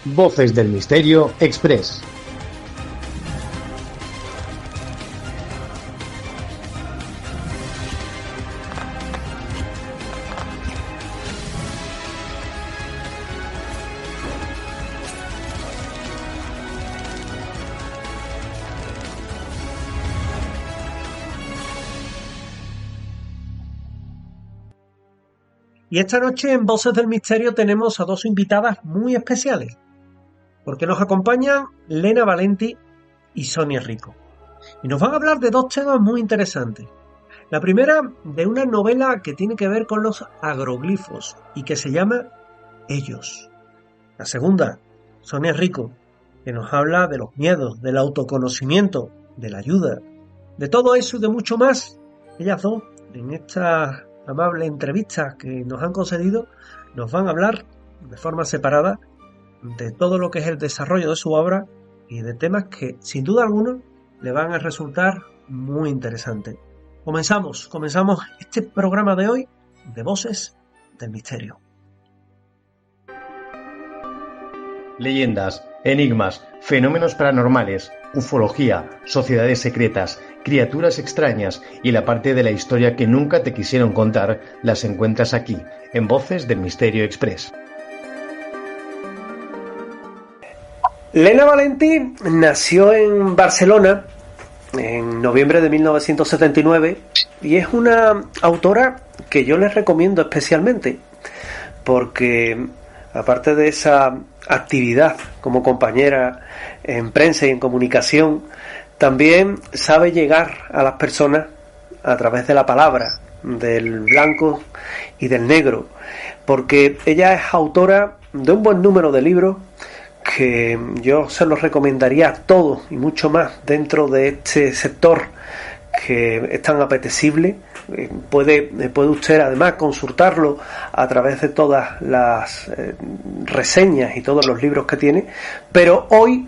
Voces del Misterio Express. Y esta noche en Voces del Misterio tenemos a dos invitadas muy especiales, porque nos acompañan Lena Valenti y Sonia Rico. Y nos van a hablar de dos temas muy interesantes. La primera, de una novela que tiene que ver con los agroglifos y que se llama Ellos. La segunda, Sonia Rico, que nos habla de los miedos, del autoconocimiento, de la ayuda, de todo eso y de mucho más. Ellas dos, en esta amable entrevista que nos han concedido, nos van a hablar de forma separada de todo lo que es el desarrollo de su obra y de temas que sin duda alguna le van a resultar muy interesantes. Comenzamos este programa de hoy de Voces del Misterio. Leyendas, enigmas, fenómenos paranormales, ufología, sociedades secretas, criaturas extrañas y la parte de la historia que nunca te quisieron contar las encuentras aquí, en Voces del Misterio Express. Lena Valenti nació en Barcelona en noviembre de 1979 y es una autora que yo les recomiendo especialmente porque, aparte de esa actividad como compañera en prensa y en comunicación, también sabe llegar a las personas a través de la palabra, del blanco y del negro, porque ella es autora de un buen número de libros que yo se los recomendaría a todos y mucho más dentro de este sector que es tan apetecible. Puede usted además consultarlo a través de todas las reseñas y todos los libros que tiene, pero hoy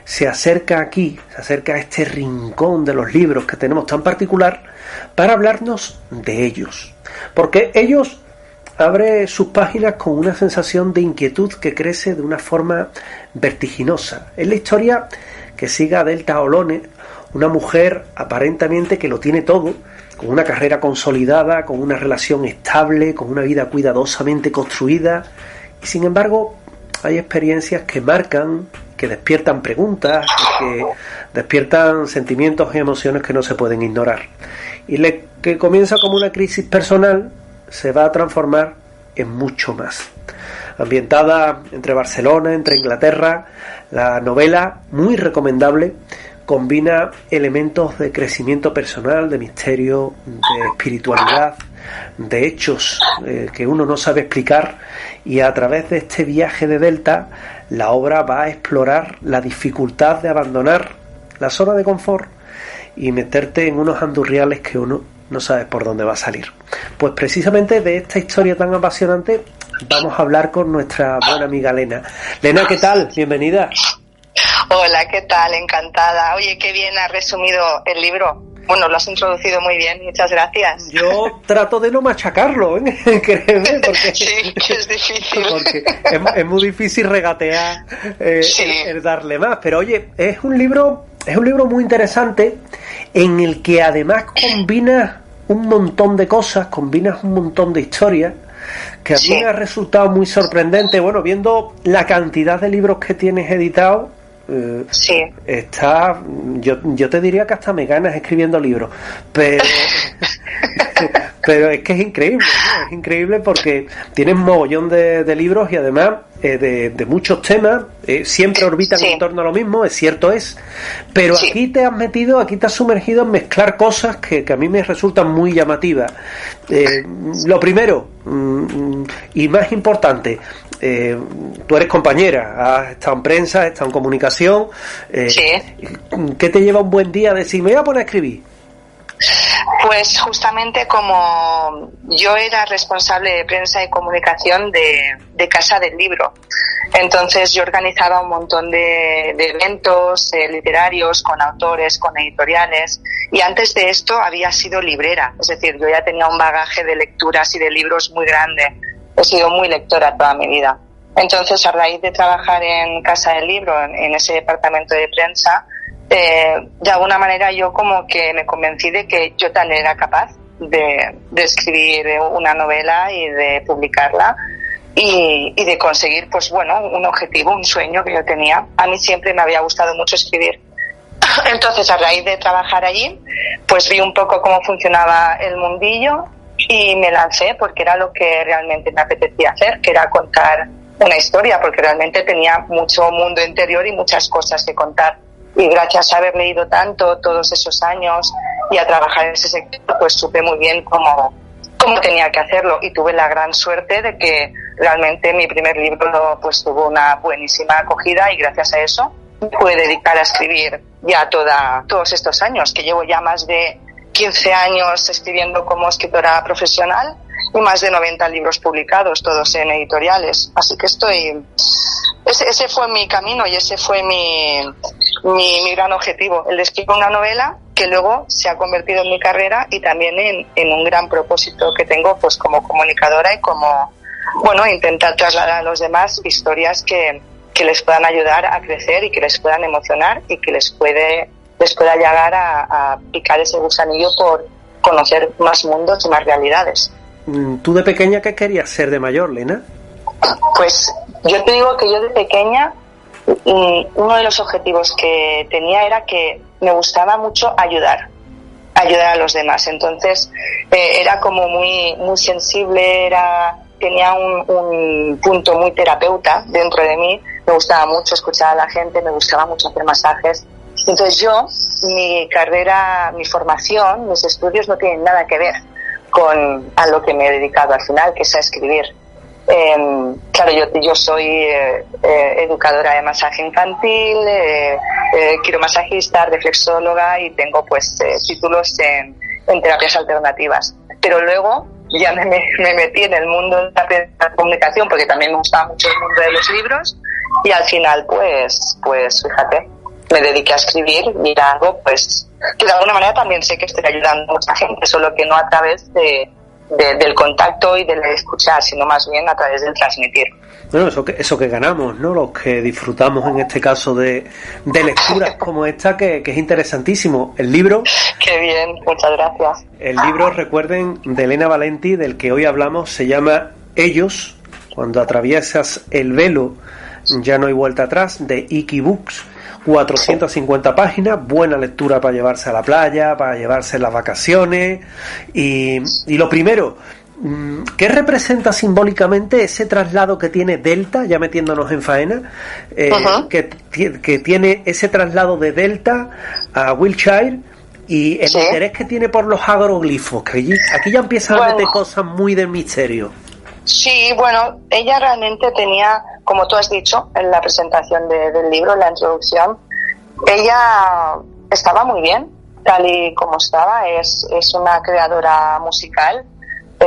se acerca a este rincón de los libros que tenemos tan particular para hablarnos de ellos, porque ellos abre sus páginas con una sensación de inquietud que crece de una forma vertiginosa. Es la historia que sigue a Delta Olone, una mujer aparentemente que lo tiene todo, con una carrera consolidada, con una relación estable, con una vida cuidadosamente construida, y sin embargo hay experiencias que marcan, que despiertan preguntas, que despiertan sentimientos y emociones que no se pueden ignorar. Y que comienza como una crisis personal se va a transformar en mucho más. Ambientada entre Barcelona, entre Inglaterra, la novela, muy recomendable, combina elementos de crecimiento personal, de misterio, de espiritualidad, de hechos que uno no sabe explicar, y a través de este viaje de Delta la obra va a explorar la dificultad de abandonar la zona de confort y meterte en unos andurriales que uno no sabe por dónde va a salir. Pues precisamente de esta historia tan apasionante vamos a hablar con nuestra buena amiga Lena. Lena, ¿qué tal? Bienvenida. Hola, ¿qué tal? Encantada. Oye, qué bien has resumido el libro. Bueno, lo has introducido muy bien, muchas gracias. Yo trato de no machacarlo, créeme, porque sí, que es difícil. Porque es muy difícil regatear el darle más. Pero oye, es un libro muy interesante en el que además combinas un montón de cosas, combinas un montón de historias que a mí me ha resultado muy sorprendente. Bueno, viendo la cantidad de libros que tienes editados, está, yo te diría que hasta me ganas escribiendo libros, pero pero es que es increíble, ¿no? Es increíble porque tienes un mogollón de libros y además de muchos temas, siempre orbitan en torno a lo mismo, es cierto pero aquí te has sumergido en mezclar cosas que a mí me resultan muy llamativas. Lo primero y más importante, tú eres compañera, has estado en prensa, has estado en comunicación. ¿Qué te lleva un buen día a decir, me voy a poner a escribir? Pues justamente como yo era responsable de prensa y comunicación de Casa del Libro, entonces yo organizaba un montón de eventos literarios con autores, con editoriales, y antes de esto había sido librera, es decir, yo ya tenía un bagaje de lecturas y de libros muy grande. He sido muy lectora toda mi vida. Entonces, a raíz de trabajar en Casa del Libro, en ese departamento de prensa, de alguna manera yo como que me convencí de que yo también era capaz de escribir una novela y de publicarla y de conseguir, pues bueno, un objetivo, un sueño que yo tenía. A mí siempre me había gustado mucho escribir. Entonces, a raíz de trabajar allí, pues vi un poco cómo funcionaba el mundillo y me lancé porque era lo que realmente me apetecía hacer, que era contar una historia, porque realmente tenía mucho mundo interior y muchas cosas que contar. Y gracias a haber leído tanto todos esos años y a trabajar en ese sector, pues supe muy bien cómo tenía que hacerlo, y tuve la gran suerte de que realmente mi primer libro pues tuvo una buenísima acogida, y gracias a eso me pude dedicar a escribir ya todos estos años, que llevo ya más de 15 años escribiendo como escritora profesional y más de 90 libros publicados, todos en editoriales. Así que ese fue mi camino y ese fue mi gran objetivo, el de escribir una novela que luego se ha convertido en mi carrera y también en un gran propósito que tengo pues como comunicadora y como, bueno, intentar trasladar a los demás historias que les puedan ayudar a crecer y que les puedan emocionar y que les pueda llegar a picar ese gusanillo por conocer más mundos y más realidades. ¿Tú de pequeña qué querías ser de mayor, Lena? Pues yo te digo que yo de pequeña uno de los objetivos que tenía era que me gustaba mucho ayudar a los demás. Entonces era como muy sensible, tenía un punto muy terapeuta dentro de mí. Me gustaba mucho escuchar a la gente, me gustaba mucho hacer masajes. Entonces mi carrera, mi formación, mis estudios no tienen nada que ver a lo que me he dedicado al final, que es a escribir. Claro, yo soy educadora de masaje infantil, quiromasajista, reflexóloga y tengo pues títulos en terapias alternativas. Pero luego ya me metí en el mundo de la comunicación porque también me gustaba mucho el mundo de los libros y al final pues fíjate, me dediqué a escribir y era algo pues que de alguna manera también sé que estoy ayudando a mucha gente, solo que no a través del contacto y del escuchar, sino más bien a través del transmitir. Bueno, eso que ganamos, ¿no? Los que disfrutamos en este caso de lecturas como esta, que es interesantísimo. El libro... Qué bien, muchas gracias. El libro, recuerden, de Elena Valenti, del que hoy hablamos, se llama Ellos, cuando atraviesas el velo ya no hay vuelta atrás, de Iki Books. 450 páginas, buena lectura para llevarse a la playa, para llevarse en las vacaciones. Y lo primero, ¿qué representa simbólicamente ese traslado que tiene Delta, ya metiéndonos en faena, que tiene ese traslado de Delta a Wiltshire y el interés que tiene por los agroglifos, que aquí ya empiezan a meter cosas muy de misterio? Sí, bueno, ella realmente tenía, como tú has dicho en la presentación del libro, en la introducción, ella estaba muy bien, tal y como estaba. Es una creadora musical,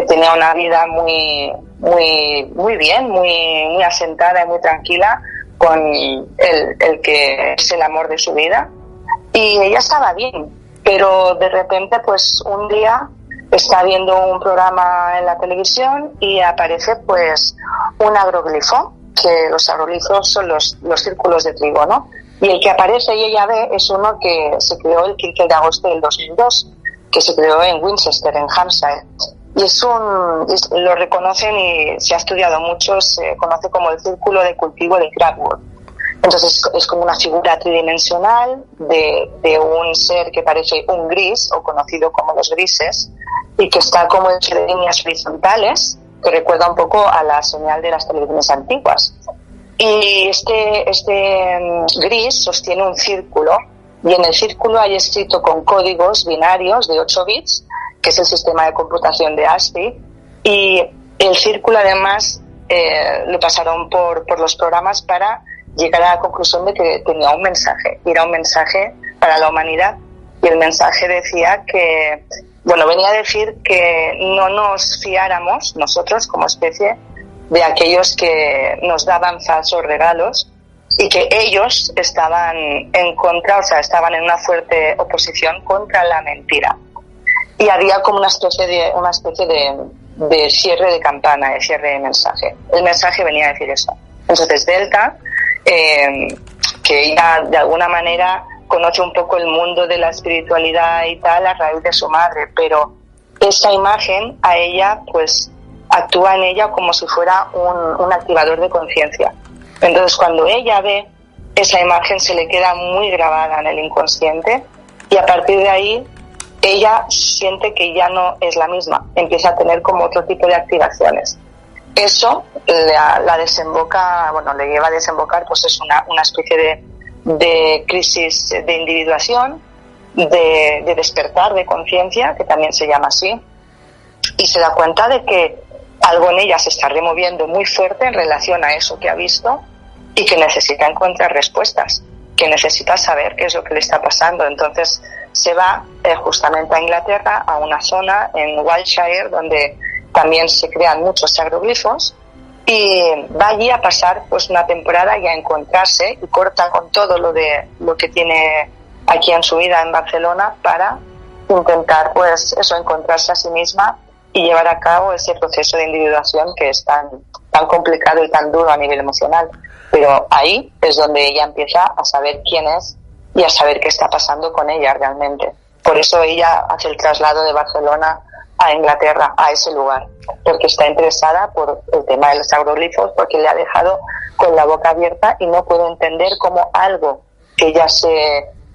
tenía una vida muy bien, muy asentada y muy tranquila con el que es el amor de su vida. Y ella estaba bien, pero de repente, pues un día está viendo un programa en la televisión y aparece pues un agroglifo, que los agroglifos son los círculos de trigo, ¿no? Y el que aparece y ella ve es uno que se creó el 15 de agosto del 2002, que se creó en Winchester, en Hampshire. Y lo reconocen y se ha estudiado mucho, se conoce como el círculo de cultivo de Craftwork. Entonces es como una figura tridimensional de un ser que parece un gris, o conocido como los grises, y que está como hecho de líneas horizontales, que recuerda un poco a la señal de las televisiones antiguas. Y este gris sostiene un círculo, y en el círculo hay escrito con códigos binarios de 8 bits, que es el sistema de computación de ASCII, y el círculo además lo pasaron por los programas para llegar a la conclusión de que tenía un mensaje, y era un mensaje para la humanidad. Y el mensaje decía que, venía a decir que no nos fiáramos nosotros como especie de aquellos que nos daban falsos regalos, y que ellos estaban en contra, o sea, estaban en una fuerte oposición contra la mentira. Y había como una especie de cierre de campana, de cierre de mensaje. El mensaje venía a decir eso. Entonces Delta, que ella de alguna manera conoce un poco el mundo de la espiritualidad y tal a raíz de su madre, pero esa imagen a ella pues actúa en ella como si fuera un activador de conciencia. Entonces cuando ella ve esa imagen se le queda muy grabada en el inconsciente y a partir de ahí ella siente que ya no es la misma, empieza a tener como otro tipo de activaciones. Eso la desemboca, bueno, le lleva a desembocar, pues es una especie de crisis de individuación, de despertar de conciencia, que también se llama así, y se da cuenta de que algo en ella se está removiendo muy fuerte en relación a eso que ha visto y que necesita encontrar respuestas, que necesita saber qué es lo que le está pasando. Entonces se va justamente a Inglaterra, a una zona en Wiltshire donde también se crean muchos agroglifos, y va allí a pasar pues una temporada y a encontrarse, y corta con todo lo que tiene aquí en su vida en Barcelona para intentar pues eso, encontrarse a sí misma y llevar a cabo ese proceso de individuación que es tan complicado y tan duro a nivel emocional. Pero ahí es donde ella empieza a saber quién es y a saber qué está pasando con ella realmente. Por eso ella hace el traslado de Barcelona a Inglaterra, a ese lugar, porque está interesada por el tema de los agroglifos, porque le ha dejado con la boca abierta y no puede entender cómo algo que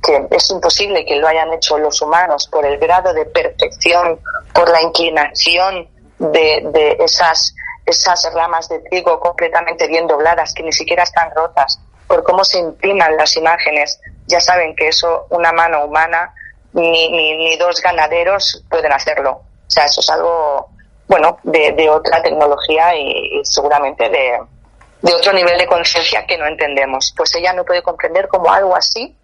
que es imposible que lo hayan hecho los humanos por el grado de perfección, por la inclinación de esas ramas de trigo completamente bien dobladas, que ni siquiera están rotas, por cómo se impriman las imágenes. Ya saben que eso una mano humana ni dos ganaderos pueden hacerlo. O sea, eso es algo, bueno, de otra tecnología y seguramente de otro nivel de conciencia que no entendemos. Pues ella no puede comprender cómo algo así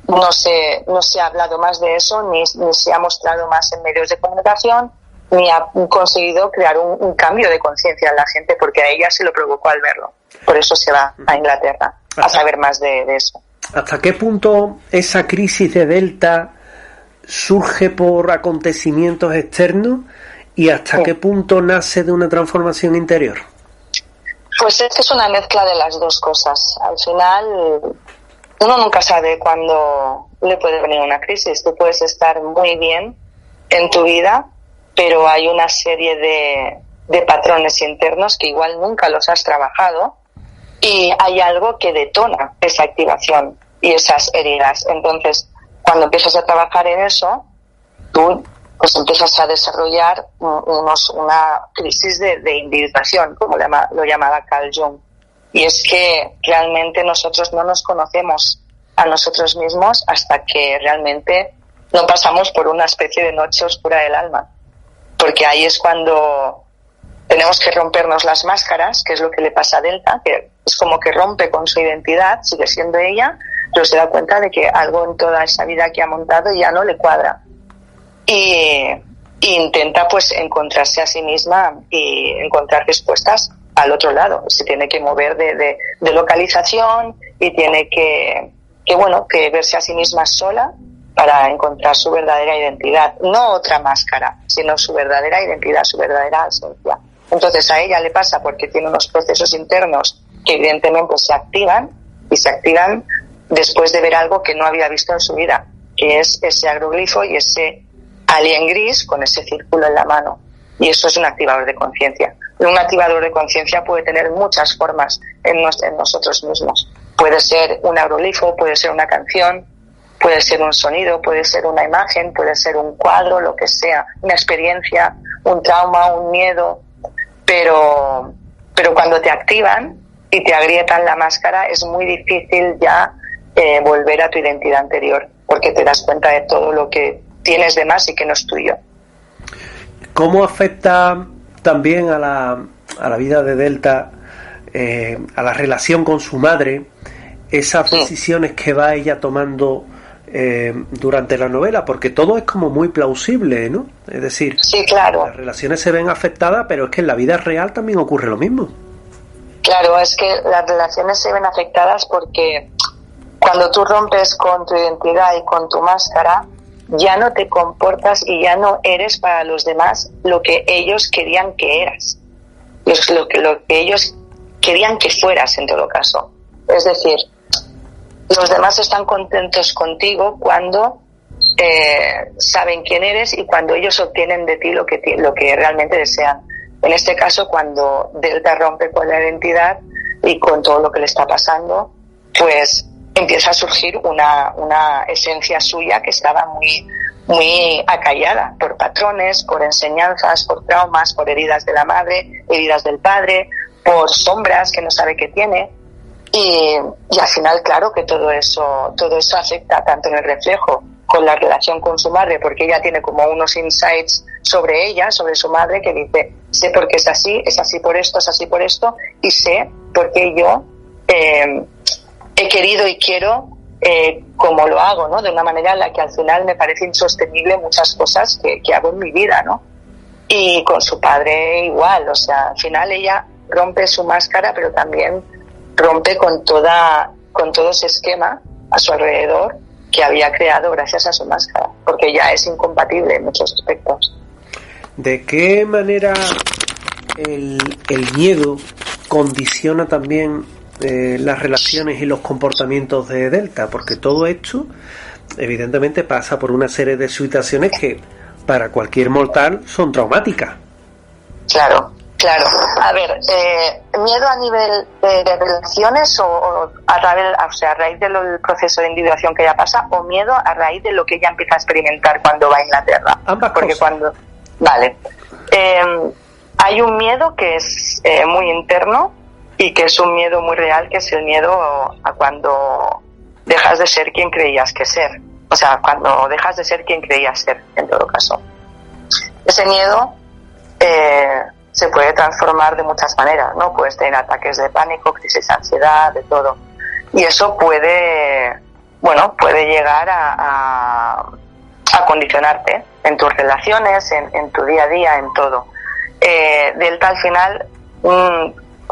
no se ha hablado más de eso, ni se ha mostrado más en medios de comunicación, ni ha conseguido crear un cambio de conciencia en la gente, porque a ella se lo provocó al verlo. Por eso se va a Inglaterra a saber más de eso. ¿Hasta qué punto esa crisis de Delta surge por acontecimientos externos y hasta qué punto nace de una transformación interior? Pues es que es una mezcla de las dos cosas. Al final, uno nunca sabe cuándo le puede venir una crisis. Tú puedes estar muy bien en tu vida, pero hay una serie de patrones internos que igual nunca los has trabajado y hay algo que detona esa activación y esas heridas. Entonces, cuando empiezas a trabajar en eso, tú pues empiezas a desarrollar una crisis de individuación, como lo llamaba Carl Jung. Y es que realmente nosotros no nos conocemos a nosotros mismos hasta que realmente no pasamos por una especie de noche oscura del alma. Porque ahí es cuando tenemos que rompernos las máscaras, que es lo que le pasa a Delta, que es como que rompe con su identidad, sigue siendo ella, pero se da cuenta de que algo en toda esa vida que ha montado ya no le cuadra. Y intenta pues encontrarse a sí misma y encontrar respuestas al otro lado. Se tiene que mover de localización y tiene que verse a sí misma sola para encontrar su verdadera identidad. No otra máscara, sino su verdadera identidad, su verdadera esencia. Entonces a ella le pasa porque tiene unos procesos internos que evidentemente se activan después de ver algo que no había visto en su vida, que es ese agroglifo y ese alien gris con ese círculo en la mano. Y eso es un activador de conciencia. Un activador de conciencia puede tener muchas formas en nosotros mismos. Puede ser un agroglifo, puede ser una canción, puede ser un sonido, puede ser una imagen, puede ser un cuadro, lo que sea, una experiencia, un trauma, un miedo. Pero cuando te activan y te agrietan la máscara, es muy difícil ya volver a tu identidad anterior, porque te das cuenta de todo lo que tienes de más y que no es tuyo. ¿Cómo afecta también a la vida de Delta, a la relación con su madre, esas decisiones que va ella tomando durante la novela? Porque todo es como muy plausible, ¿no? Es decir, sí, claro, las relaciones se ven afectadas, pero es que en la vida real también ocurre lo mismo. Claro, es que las relaciones se ven afectadas porque cuando tú rompes con tu identidad y con tu máscara, ya no te comportas y ya no eres para los demás lo que ellos querían que eras. Lo que ellos querían que fueras en todo caso. Es decir, los demás están contentos contigo cuando saben quién eres y cuando ellos obtienen de ti lo que realmente desean. En este caso, cuando Delta rompe con la identidad y con todo lo que le está pasando, pues empieza a surgir una esencia suya que estaba muy acallada por patrones, por enseñanzas, por traumas, por heridas de la madre, heridas del padre, por sombras que no sabe que tiene. Y al final, claro que todo eso afecta tanto en el reflejo con la relación con su madre, porque ella tiene como unos insights sobre ella, sobre su madre, que dice, sé por qué es así por esto, es así por esto, y sé por qué yo he querido y quiero como lo hago, ¿no? De una manera en la que al final me parece insostenible muchas cosas que hago en mi vida, ¿no? Y con su padre igual, o sea, al final ella rompe su máscara, pero también rompe con todo ese esquema a su alrededor que había creado gracias a su máscara, porque ya es incompatible en muchos aspectos. ¿De qué manera el miedo condiciona también las relaciones y los comportamientos de Delta? Porque todo esto evidentemente pasa por una serie de situaciones que para cualquier mortal son traumáticas. Claro. A ver, miedo a nivel de relaciones o a raíz del proceso de individuación que ella pasa, o miedo a raíz de lo que ella empieza a experimentar cuando va a Inglaterra. Ambas porque cosas. Hay un miedo que es muy interno y que es un miedo muy real, que es el miedo a cuando dejas de ser quien creías que ser. O sea, cuando dejas de ser quien creías ser, en todo caso. Ese miedo se puede transformar de muchas maneras, ¿no? Puedes tener ataques de pánico, crisis de ansiedad, de todo. Y eso puede llegar a condicionarte en tus relaciones, en tu día a día, en todo. Delta al final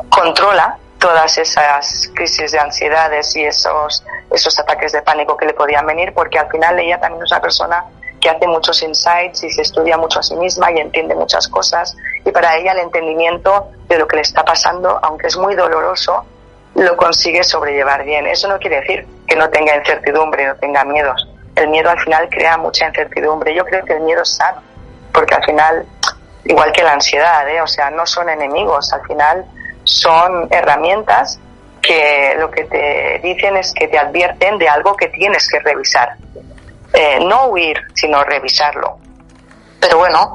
controla todas esas crisis de ansiedades y esos ataques de pánico que le podían venir, porque al final ella también es una persona que hace muchos insights y se estudia mucho a sí misma y entiende muchas cosas, y para ella el entendimiento de lo que le está pasando, aunque es muy doloroso, lo consigue sobrellevar bien. Eso no quiere decir que no tenga incertidumbre, no tenga miedos. El miedo al final crea mucha incertidumbre. Yo creo que el miedo es sano, porque al final, igual que la ansiedad, o sea, no son enemigos, al final son herramientas que lo que te dicen es que te advierten de algo que tienes que revisar. No huir, sino revisarlo. Pero bueno,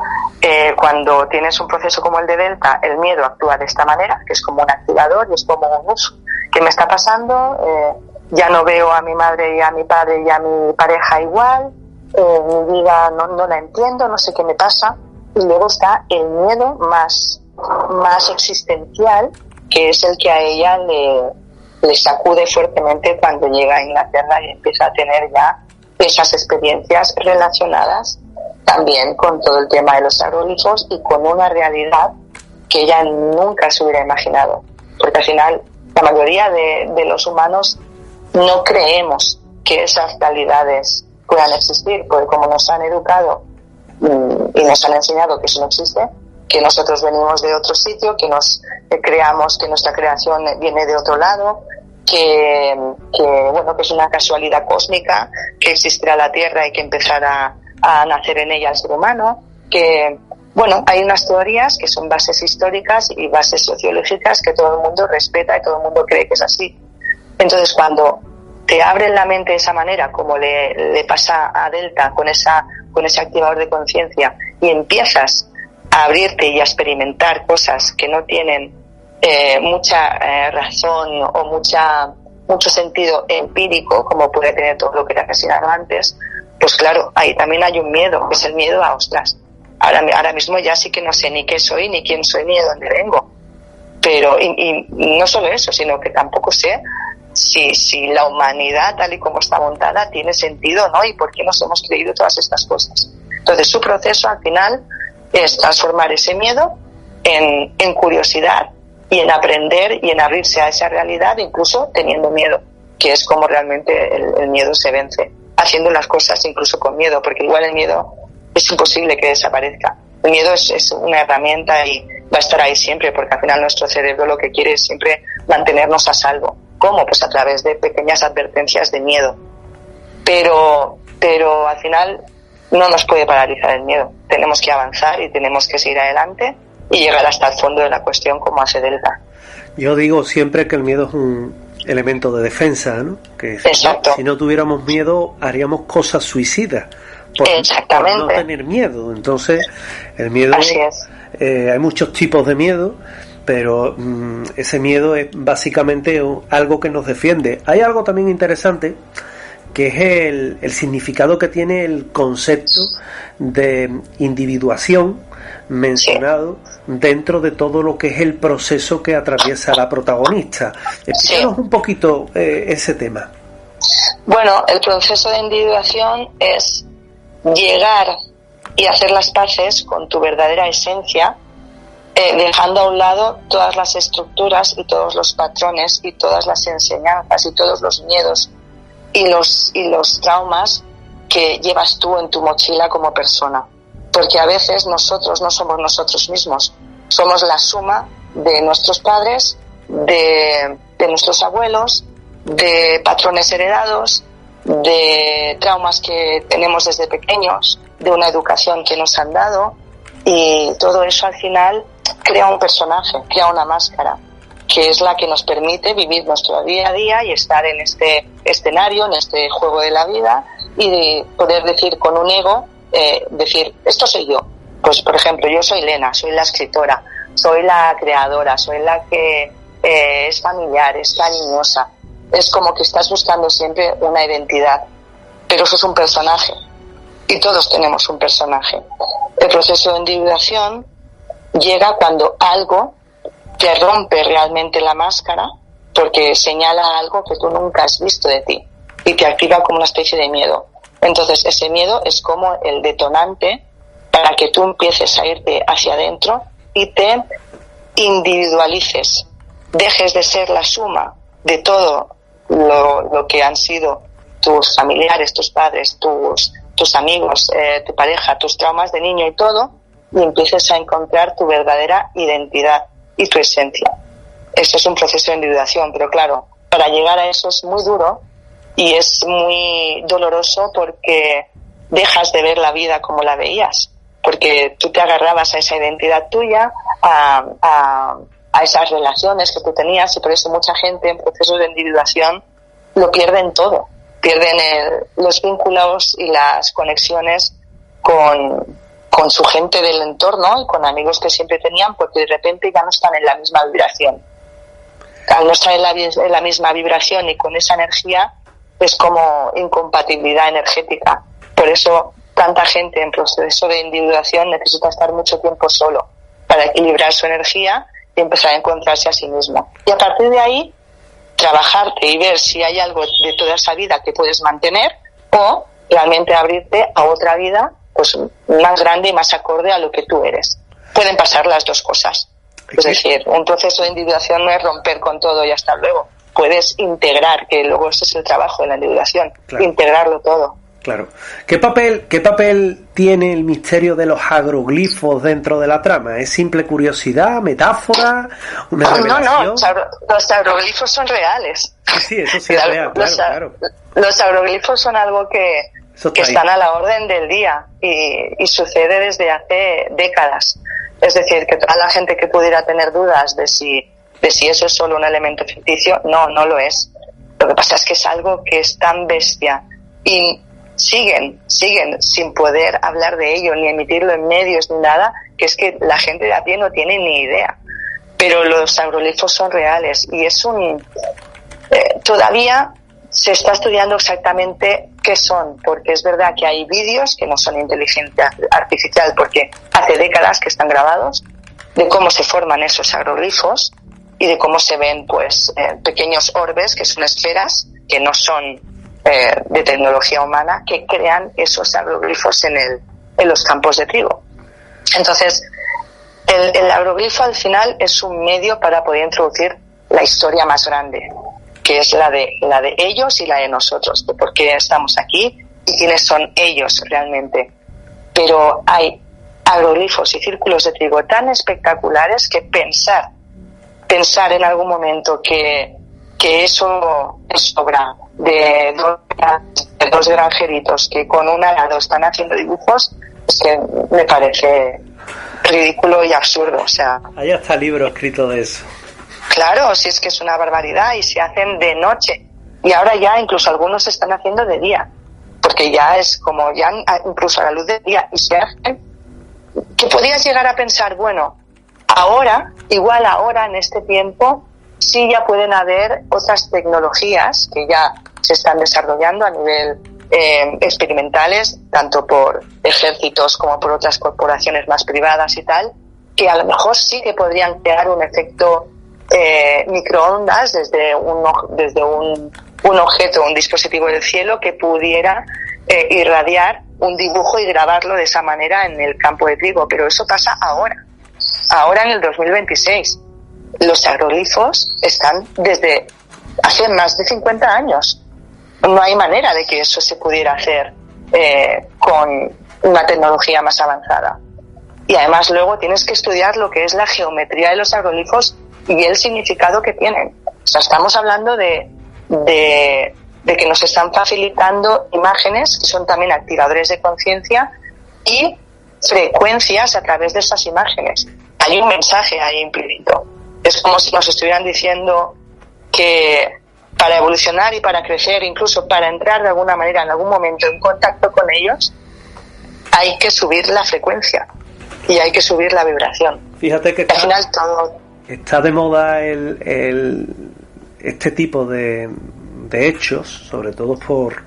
cuando tienes un proceso como el de Delta, el miedo actúa de esta manera, que es como un activador y es como un uso. ¿Qué me está pasando? Ya no veo a mi madre y a mi padre y a mi pareja igual, mi vida no la entiendo, no sé qué me pasa. Y luego está el miedo más existencial, que es el que a ella le sacude fuertemente cuando llega a Inglaterra y empieza a tener ya esas experiencias relacionadas también con todo el tema de los agroglifos y con una realidad que ella nunca se hubiera imaginado, porque al final la mayoría de los humanos no creemos que esas realidades puedan existir, porque como nos han educado y nos han enseñado que eso no existe, que nosotros venimos de otro sitio, que nos creamos que nuestra creación viene de otro lado, que es una casualidad cósmica, que existirá la Tierra y que empezará a nacer en ella el ser humano, que hay unas teorías que son bases históricas y bases sociológicas que todo el mundo respeta y todo el mundo cree que es así. Entonces, cuando te abren la mente de esa manera, como le pasa a Delta con ese activador de conciencia, y empiezas a abrirte y a experimentar cosas que no tienen mucha razón o mucho sentido empírico, como puede tener todo lo que te ha mencionado antes, pues claro, ahí también hay un miedo, que es el miedo a ostras. Ahora mismo ya sí que no sé ni qué soy, ni quién soy, ni de dónde vengo. Pero, y no solo eso, sino que tampoco sé si la humanidad, tal y como está montada, tiene sentido o no, y por qué nos hemos creído todas estas cosas. Entonces, su proceso al final es transformar ese miedo en curiosidad y en aprender y en abrirse a esa realidad, incluso teniendo miedo, que es como realmente el miedo se vence, haciendo las cosas incluso con miedo, porque igual el miedo es imposible que desaparezca. El miedo es una herramienta y va a estar ahí siempre, porque al final nuestro cerebro lo que quiere es siempre mantenernos a salvo. ¿Cómo? Pues a través de pequeñas advertencias de miedo. Pero al final no nos puede paralizar el miedo. Tenemos que avanzar y tenemos que seguir adelante y llegar hasta el fondo de la cuestión, como hace Delta. Yo digo siempre que el miedo es un elemento de defensa, ¿no? Que Exacto. Si no tuviéramos miedo, haríamos cosas suicidas. Exactamente. Por no tener miedo. Entonces, el miedo... Así es. Hay muchos tipos de miedo, pero ese miedo es básicamente algo que nos defiende. Hay algo también interesante, que es el significado que tiene el concepto de individuación mencionado dentro de todo lo que es el proceso que atraviesa la protagonista. Explícanos un poquito ese tema. Bueno, el proceso de individuación es llegar y hacer las paces con tu verdadera esencia, dejando a un lado todas las estructuras y todos los patrones y todas las enseñanzas y todos los miedos y los traumas que llevas tú en tu mochila como persona. Porque a veces nosotros no somos nosotros mismos, somos la suma de nuestros padres, de nuestros abuelos, de patrones heredados, de traumas que tenemos desde pequeños, de una educación que nos han dado, y todo eso al final crea un personaje, crea una máscara, que es la que nos permite vivir nuestro día a día y estar en este escenario, en este juego de la vida, y de poder decir con un ego, decir, esto soy yo. Pues, por ejemplo, yo soy Lena, soy la escritora, soy la creadora, soy la que es familiar, es cariñosa. Es como que estás buscando siempre una identidad, pero eso es un personaje, y todos tenemos un personaje. El proceso de individuación llega cuando algo te rompe realmente la máscara, porque señala algo que tú nunca has visto de ti, y te activa como una especie de miedo. Entonces ese miedo es como el detonante para que tú empieces a irte hacia adentro y te individualices, dejes de ser la suma de todo lo que han sido tus familiares, tus padres, tus amigos, tu pareja, tus traumas de niño y todo, y empieces a encontrar tu verdadera identidad y tu esencia. Esto es un proceso de individuación, pero claro, para llegar a eso es muy duro y es muy doloroso, porque dejas de ver la vida como la veías, porque tú te agarrabas a esa identidad tuya, a esas relaciones que tú tenías, y por eso mucha gente en procesos de individuación lo pierden todo, pierden los vínculos y las conexiones con su gente del entorno y con amigos que siempre tenían, porque de repente ya no están en la misma vibración. Al no estar en la misma vibración y con esa energía, es como incompatibilidad energética. Por eso tanta gente en proceso de individuación necesita estar mucho tiempo solo para equilibrar su energía y empezar a encontrarse a sí mismo. Y a partir de ahí, trabajarte y ver si hay algo de toda esa vida que puedes mantener, o realmente abrirte a otra vida pues más grande y más acorde a lo que tú eres. Pueden pasar las dos cosas. Es decir, un proceso de individuación no es romper con todo y hasta luego. Puedes integrar, que luego ese es el trabajo de la individuación, claro. Integrarlo todo. Claro. ¿Qué papel tiene el misterio de los agroglifos dentro de la trama? ¿Es simple curiosidad, metáfora, una revelación? No, los agroglifos son reales. Sí, eso sí es real, claro. Los agroglifos son algo que están a la orden del día y sucede desde hace décadas. Es decir, que toda la gente que pudiera tener dudas de si eso es solo un elemento ficticio, no lo es. Lo que pasa es que es algo que es tan bestia y siguen sin poder hablar de ello, ni emitirlo en medios, ni nada, que es que la gente de a pie no tiene ni idea. Pero los agroglifos son reales y es todavía se está estudiando exactamente qué son, porque es verdad que hay vídeos que no son inteligencia artificial, porque hace décadas que están grabados, de cómo se forman esos agroglifos y de cómo se ven pues pequeños orbes, que son esferas, que no son de tecnología humana, que crean esos agroglifos en los campos de trigo. Entonces, el agroglifo al final es un medio para poder introducir la historia más grande, que es la de ellos y la de nosotros, de por qué estamos aquí y quiénes son ellos realmente. Pero hay agroglifos y círculos de trigo tan espectaculares que pensar en algún momento que eso es obra de dos granjeritos que con un arado están haciendo dibujos, es que me parece ridículo y absurdo. O sea, hay hasta libro escrito de eso. Claro, si es que es una barbaridad, y se hacen de noche, y ahora ya incluso algunos se están haciendo de día, porque ya es como ya incluso a la luz del día, y se hacen que podías llegar a pensar, bueno, igual ahora en este tiempo sí ya pueden haber otras tecnologías que ya se están desarrollando a nivel experimentales, tanto por ejércitos como por otras corporaciones más privadas y tal, que a lo mejor sí que podrían crear un efecto microondas desde un objeto, un dispositivo del cielo que pudiera irradiar un dibujo y grabarlo de esa manera en el campo de trigo. Pero eso pasa ahora en el 2026. Los agroglifos están desde hace más de 50 años. No hay manera de que eso se pudiera hacer con una tecnología más avanzada. Y además luego tienes que estudiar lo que es la geometría de los agroglifos y el significado que tienen. O sea, estamos hablando de que nos están facilitando imágenes que son también activadores de conciencia y frecuencias a través de esas imágenes. Hay un mensaje ahí implícito. Es como si nos estuvieran diciendo que para evolucionar y para crecer, incluso para entrar de alguna manera en algún momento en contacto con ellos, hay que subir la frecuencia y hay que subir la vibración. Fíjate que al final todo está de moda este tipo de hechos, sobre todo por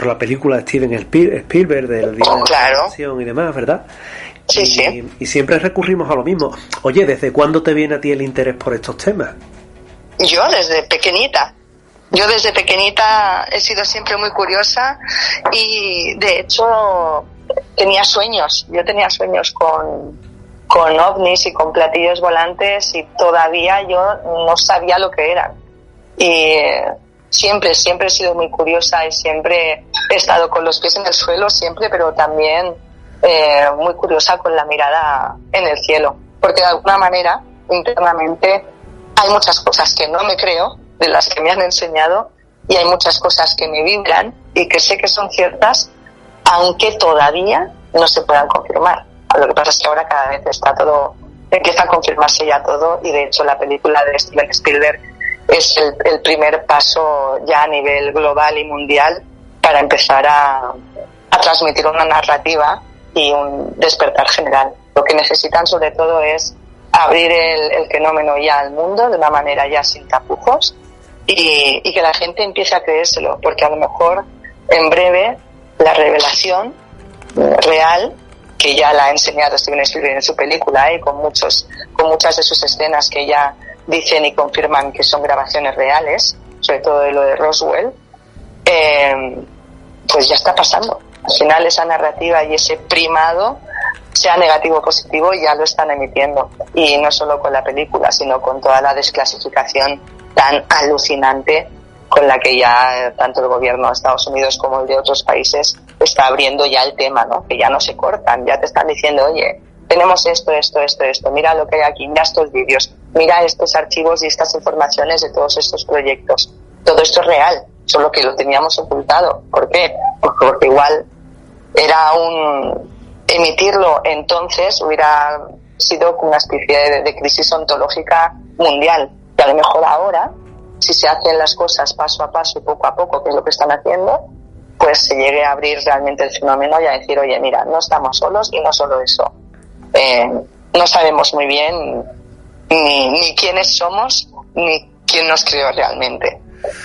la película de Steven Spielberg del Día de la Nación y demás, ¿verdad? Sí, sí. Y siempre recurrimos a lo mismo. Oye, ¿desde cuándo te viene a ti el interés por estos temas? Yo desde pequeñita. He sido siempre muy curiosa y de hecho tenía sueños. Yo tenía sueños con ovnis y con platillos volantes y todavía yo no sabía lo que eran. Y siempre he sido muy curiosa y siempre he estado con los pies en el suelo, siempre, pero también muy curiosa con la mirada en el cielo. Porque de alguna manera, internamente, hay muchas cosas que no me creo de las que me han enseñado y hay muchas cosas que me vibran y que sé que son ciertas, aunque todavía no se puedan confirmar. Lo que pasa es que ahora cada vez empieza a confirmarse ya todo, y de hecho la película de Steven Spielberg es el primer paso ya a nivel global y mundial para empezar a transmitir una narrativa y un despertar general. Lo que necesitan sobre todo es abrir el fenómeno ya al mundo de una manera ya sin tapujos y que la gente empiece a creérselo, porque a lo mejor en breve la revelación real, que ya la ha enseñado Steven Spielberg en su película y con muchas de sus escenas que ya dicen y confirman que son grabaciones reales, sobre todo de lo de Roswell, pues ya está pasando. Al final esa narrativa y ese primado, sea negativo o positivo, ya lo están emitiendo. Y no solo con la película, sino con toda la desclasificación tan alucinante con la que ya tanto el gobierno de Estados Unidos como el de otros países está abriendo ya el tema, ¿no? Que ya no se cortan, ya te están diciendo, oye, tenemos esto, mira lo que hay aquí, mira estos vídeos, mira estos archivos y estas informaciones de todos estos proyectos. Todo esto es real, solo que lo teníamos ocultado. ¿Por qué? Porque igual era emitirlo entonces hubiera sido una especie de crisis ontológica mundial. Y a lo mejor ahora, si se hacen las cosas paso a paso y poco a poco, que es lo que están haciendo, pues se llegue a abrir realmente el fenómeno y a decir, oye, mira, no estamos solos. Y no solo eso, no sabemos muy bien ni quiénes somos ni quién nos creó realmente.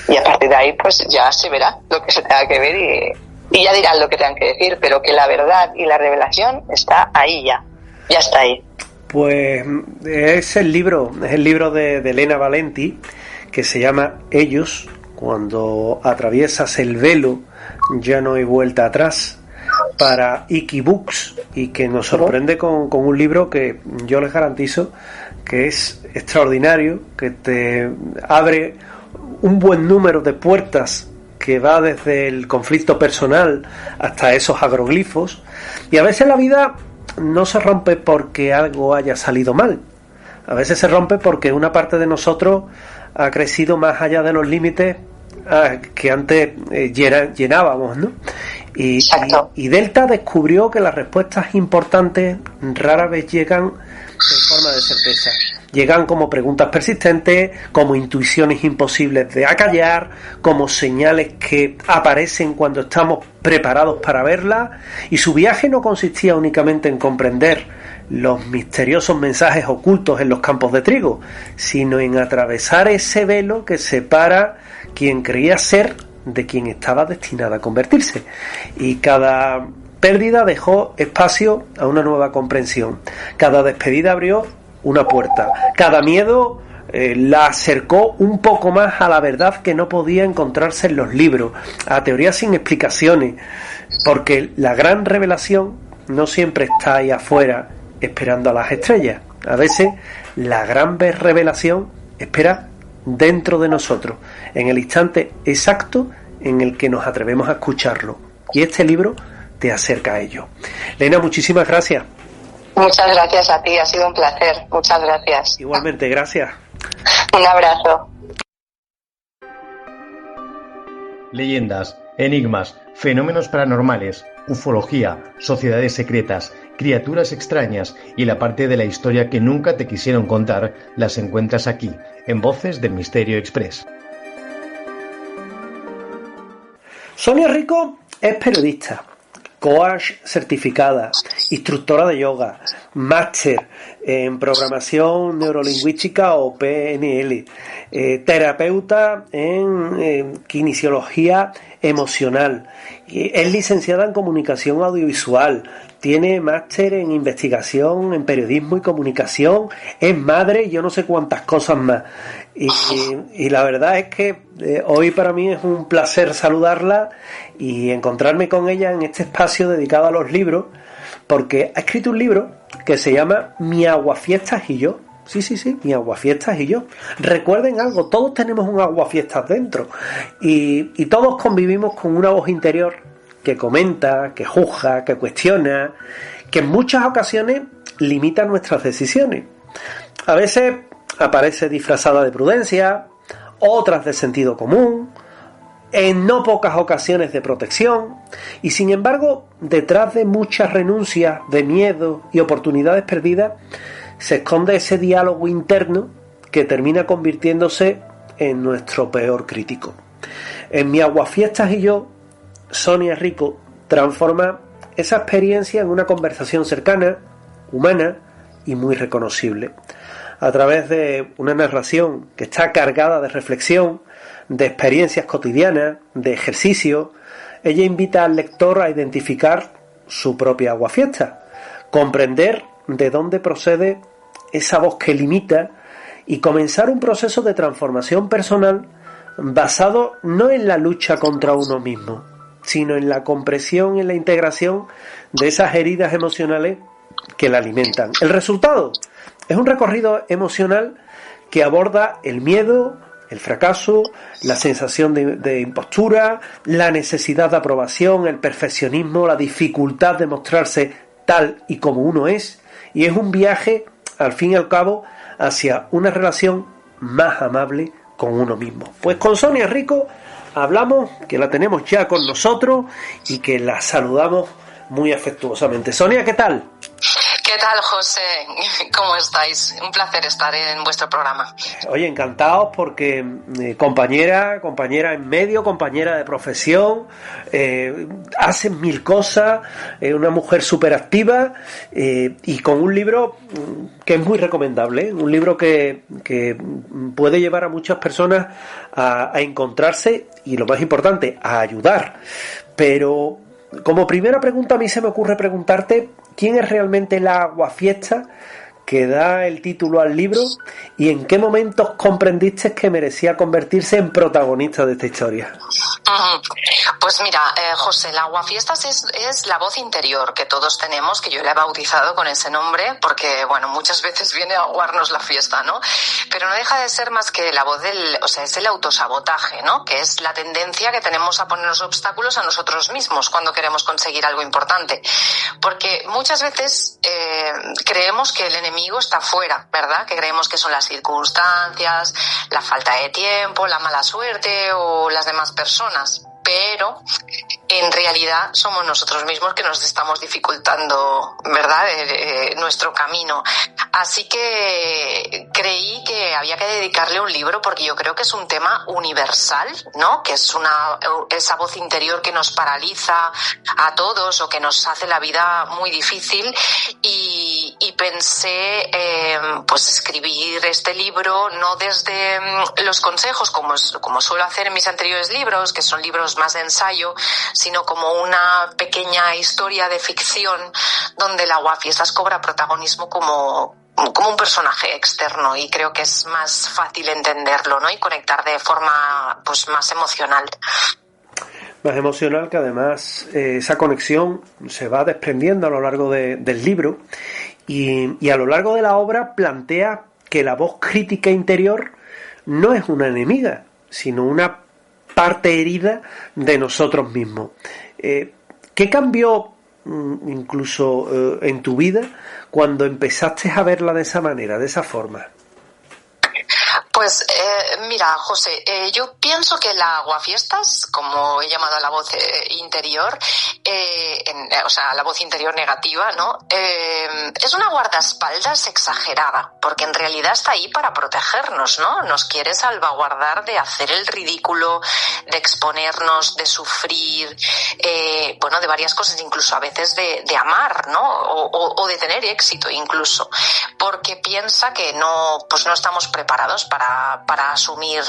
Y a partir de ahí pues ya se verá lo que se tenga que ver y ya dirán lo que tengan que decir, pero que la verdad y la revelación está ahí ya está ahí. Pues es el libro de Elena Valenti, que se llama Ellos, cuando atraviesas el velo ya no hay vuelta atrás, para Iki Books, y que nos sorprende con un libro que yo les garantizo que es extraordinario, que te abre un buen número de puertas, que va desde el conflicto personal hasta esos agroglifos. Y a veces la vida no se rompe porque algo haya salido mal. A veces se rompe porque una parte de nosotros ha crecido más allá de los límites que antes llenábamos, ¿no? Y Delta descubrió que las respuestas importantes rara vez llegan en forma de certeza. Llegan como preguntas persistentes, como intuiciones imposibles de acallar, como señales que aparecen cuando estamos preparados para verlas, y su viaje no consistía únicamente en comprender los misteriosos mensajes ocultos en los campos de trigo, sino en atravesar ese velo que separa quien creía ser de quien estaba destinada a convertirse. Y cada pérdida dejó espacio a una nueva comprensión. Cada despedida abrió una puerta. Cada miedo la acercó un poco más a la verdad que no podía encontrarse en los libros, a teorías sin explicaciones, porque la gran revelación no siempre está ahí afuera esperando a las estrellas. A veces la gran revelación espera dentro de nosotros, en el instante exacto en el que nos atrevemos a escucharlo. Y este libro te acerca a ello. Lena, muchísimas gracias. Muchas gracias a ti, ha sido un placer. Muchas gracias. Igualmente, gracias. Un abrazo. Leyendas, enigmas, fenómenos paranormales, ufología, sociedades secretas, criaturas extrañas y la parte de la historia que nunca te quisieron contar las encuentras aquí, en Voces del Misterio Express. Sonia Rico es periodista, coach certificada, instructora de yoga, máster en programación neurolingüística o PNL, terapeuta en kinesiología emocional, es licenciada en comunicación audiovisual, tiene máster en investigación en periodismo y comunicación, es madre y yo no sé cuántas cosas más. Y la verdad es que hoy para mí es un placer saludarla y encontrarme con ella en este espacio dedicado a los libros, porque ha escrito un libro que se llama Mi Aguafiestas y yo. Sí, Mi Aguafiestas y yo. Recuerden algo, todos tenemos un aguafiestas dentro y todos convivimos con una voz interior que comenta, que juzga, que cuestiona, que en muchas ocasiones limita nuestras decisiones. A veces aparece disfrazada de prudencia, otras de sentido común, en no pocas ocasiones de protección, y sin embargo, detrás de muchas renuncias, de miedo y oportunidades perdidas, se esconde ese diálogo interno que termina convirtiéndose en nuestro peor crítico. En Mi Aguafiestas y yo, Sonia Rico transforma esa experiencia en una conversación cercana, humana y muy reconocible. A través de una narración que está cargada de reflexión, de experiencias cotidianas, de ejercicio, ella invita al lector a identificar su propia aguafiesta, comprender de dónde procede esa voz que limita y comenzar un proceso de transformación personal basado no en la lucha contra uno mismo, sino en la comprensión y en la integración de esas heridas emocionales que la alimentan. El resultado es un recorrido emocional que aborda el miedo, el fracaso, la sensación de impostura, la necesidad de aprobación, el perfeccionismo, la dificultad de mostrarse tal y como uno es, y es un viaje, al fin y al cabo, hacia una relación más amable con uno mismo. Pues con Sonia Rico hablamos, que la tenemos ya con nosotros y que la saludamos muy afectuosamente. Sonia, ¿qué tal? ¿Qué tal, José? ¿Cómo estáis? Un placer estar en vuestro programa. Oye, encantados porque compañera en medio, compañera de profesión, hace mil cosas, una mujer súper activa y con un libro que es muy recomendable, un libro que puede llevar a muchas personas a encontrarse y, lo más importante, a ayudar. Pero como primera pregunta a mí se me ocurre preguntarte ¿quién es realmente la aguafiesta que da el título al libro y en qué momentos comprendiste que merecía convertirse en protagonista de esta historia? Ujú. Pues mira, José, el aguafiestas es la voz interior que todos tenemos, que yo le he bautizado con ese nombre, porque, bueno, muchas veces viene a aguarnos la fiesta, ¿no? Pero no deja de ser más que la voz es el autosabotaje, ¿no? Que es la tendencia que tenemos a ponernos obstáculos a nosotros mismos cuando queremos conseguir algo importante. Porque muchas veces creemos que el enemigo está fuera, ¿verdad? Que creemos que son las circunstancias, la falta de tiempo, la mala suerte o las demás personas. Pero en realidad somos nosotros mismos que nos estamos dificultando, ¿verdad?, nuestro camino. Así que creí que había que dedicarle un libro porque yo creo que es un tema universal, ¿no? Que es esa voz interior que nos paraliza a todos o que nos hace la vida muy difícil y pensé pues escribir este libro no desde los consejos como suelo hacer en mis anteriores libros, que son libros más de ensayo, sino como una pequeña historia de ficción donde el aguafiestas cobra protagonismo como un personaje externo, y creo que es más fácil entenderlo, ¿no? Y conectar de forma pues más emocional. Más emocional, que además esa conexión se va desprendiendo a lo largo del libro y a lo largo de la obra plantea que la voz crítica interior no es una enemiga, sino una parte herida de nosotros mismos. ¿Qué cambió incluso en tu vida cuando empezaste a verla de esa manera, de esa forma? Pues mira, José, yo pienso que la aguafiestas, como he llamado a la voz interior, o sea, la voz interior negativa, ¿no? Es una guardaespaldas exagerada, porque en realidad está ahí para protegernos, ¿no? Nos quiere salvaguardar de hacer el ridículo, de exponernos, de sufrir, bueno, de varias cosas, incluso a veces de amar, ¿no? O de tener éxito incluso, porque piensa que no estamos preparados para asumir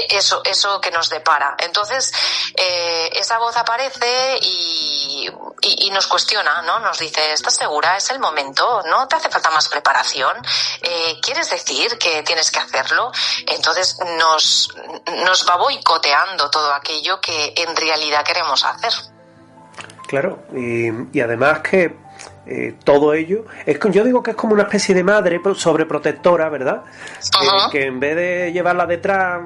eso que nos depara. Entonces esa voz aparece y nos cuestiona, ¿no? Nos dice: ¿estás segura? ¿Es el momento? ¿No te hace falta más preparación? ¿Quieres decir que tienes que hacerlo? Entonces nos va boicoteando todo aquello que en realidad queremos hacer. Claro, y además que todo ello yo digo que es como una especie de madre sobreprotectora, ¿verdad? Uh-huh. Que en vez de llevarla detrás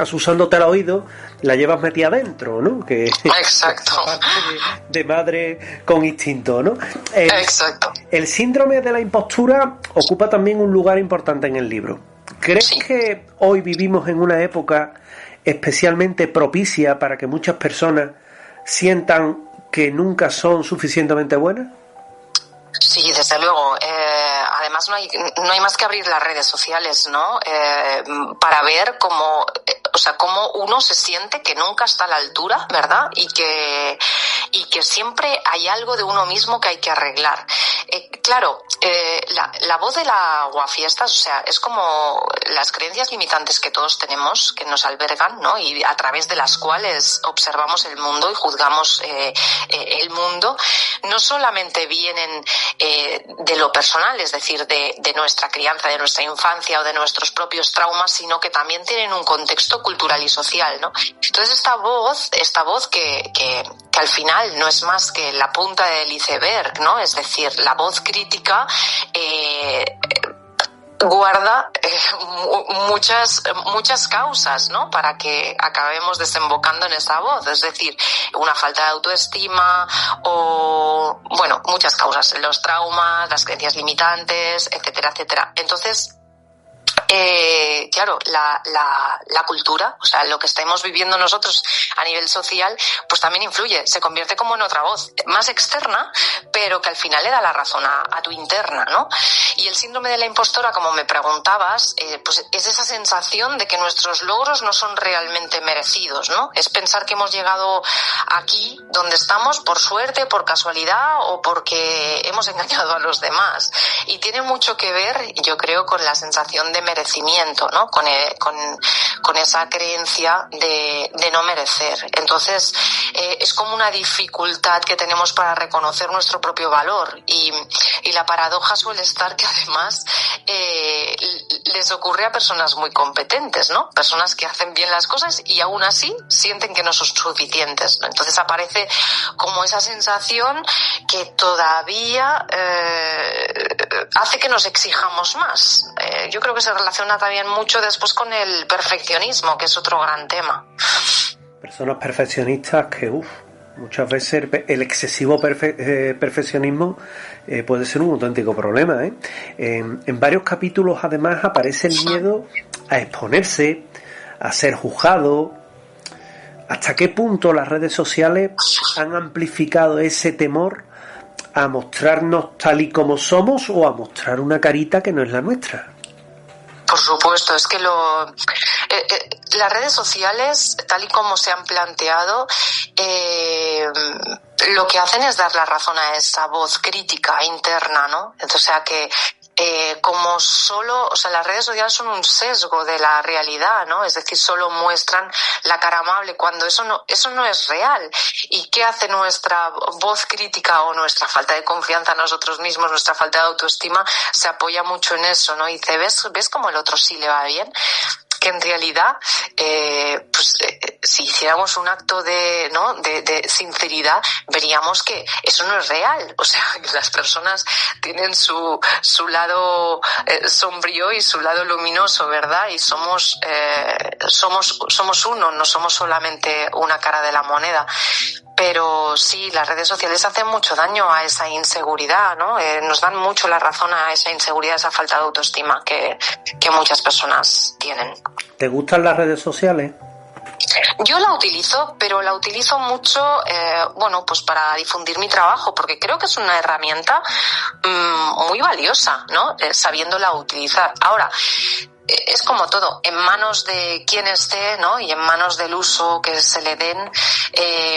asusándote al oído, la llevas metida adentro, ¿no? Que exacto. de madre con instinto, ¿no? Exacto. El síndrome de la impostura ocupa también un lugar importante en el libro. ¿Crees que hoy vivimos en una época especialmente propicia para que muchas personas sientan que nunca son suficientemente buenas? Sí, desde luego. Además no hay más que abrir las redes sociales, ¿no? Para ver cómo uno se siente que nunca está a la altura, ¿verdad? Y que siempre hay algo de uno mismo que hay que arreglar. Claro, la voz de la aguafiestas, o sea, es como las creencias limitantes que todos tenemos, que nos albergan, ¿no? Y a través de las cuales observamos el mundo y juzgamos el mundo, no solamente vienen de lo personal, es decir, de nuestra crianza, de nuestra infancia o de nuestros propios traumas, sino que también tienen un contexto cultural y social, ¿no? Entonces esta voz que al final no es más que la punta del iceberg, ¿no? Es decir, la voz crítica guarda muchas causas, ¿no? Para que acabemos desembocando en esa voz, es decir, una falta de autoestima o, bueno, muchas causas, los traumas, las creencias limitantes, etcétera, etcétera. Entonces, claro, la cultura, o sea, lo que estamos viviendo nosotros a nivel social, pues también influye, se convierte como en otra voz, más externa, pero que al final le da la razón a tu interna, ¿no? Y el síndrome de la impostora, como me preguntabas, pues es esa sensación de que nuestros logros no son realmente merecidos, ¿no? Es pensar que hemos llegado aquí donde estamos por suerte, por casualidad o porque hemos engañado a los demás. Y tiene mucho que ver, yo creo, con la sensación de merecimiento merecimiento, ¿no? Con esa creencia de no merecer. Entonces, es como una dificultad que tenemos para reconocer nuestro propio valor, y la paradoja suele estar que además les ocurre a personas muy competentes, ¿no? Personas que hacen bien las cosas y aún así sienten que no son suficientes, ¿no? Entonces aparece como esa sensación que todavía hace que nos exijamos más. Yo creo que se relaciona también mucho después con el perfeccionismo, que es otro gran tema. Personas perfeccionistas que, muchas veces el excesivo perfeccionismo puede ser un auténtico problema, ¿eh? En varios capítulos además aparece el miedo a exponerse, a ser juzgado. ¿Hasta qué punto las redes sociales han amplificado ese temor a mostrarnos tal y como somos o a mostrar una carita que no es la nuestra? Por supuesto, es que las redes sociales, tal y como se han planteado, lo que hacen es dar la razón a esa voz crítica interna, ¿no? O sea que las redes sociales son un sesgo de la realidad, ¿no? Es decir, solo muestran la cara amable cuando eso no es real. ¿Y qué hace nuestra voz crítica o nuestra falta de confianza en nosotros mismos, nuestra falta de autoestima? Se apoya mucho en eso, ¿no? Y dice, ¿ves cómo el otro sí le va bien? Que en realidad, si hiciéramos un acto de sinceridad, veríamos que eso no es real. O sea, que las personas tienen su lado sombrío y su lado luminoso, ¿verdad? Y somos uno, no somos solamente una cara de la moneda. Pero sí, las redes sociales hacen mucho daño a esa inseguridad, ¿no? Nos dan mucho la razón a esa inseguridad, a esa falta de autoestima que muchas personas tienen. ¿Te gustan las redes sociales? Yo la utilizo, pero la utilizo mucho, pues para difundir mi trabajo, porque creo que es una herramienta muy valiosa, ¿no? Sabiéndola utilizar. Ahora, es como todo, en manos de quien esté, ¿no? Y en manos del uso que se le den,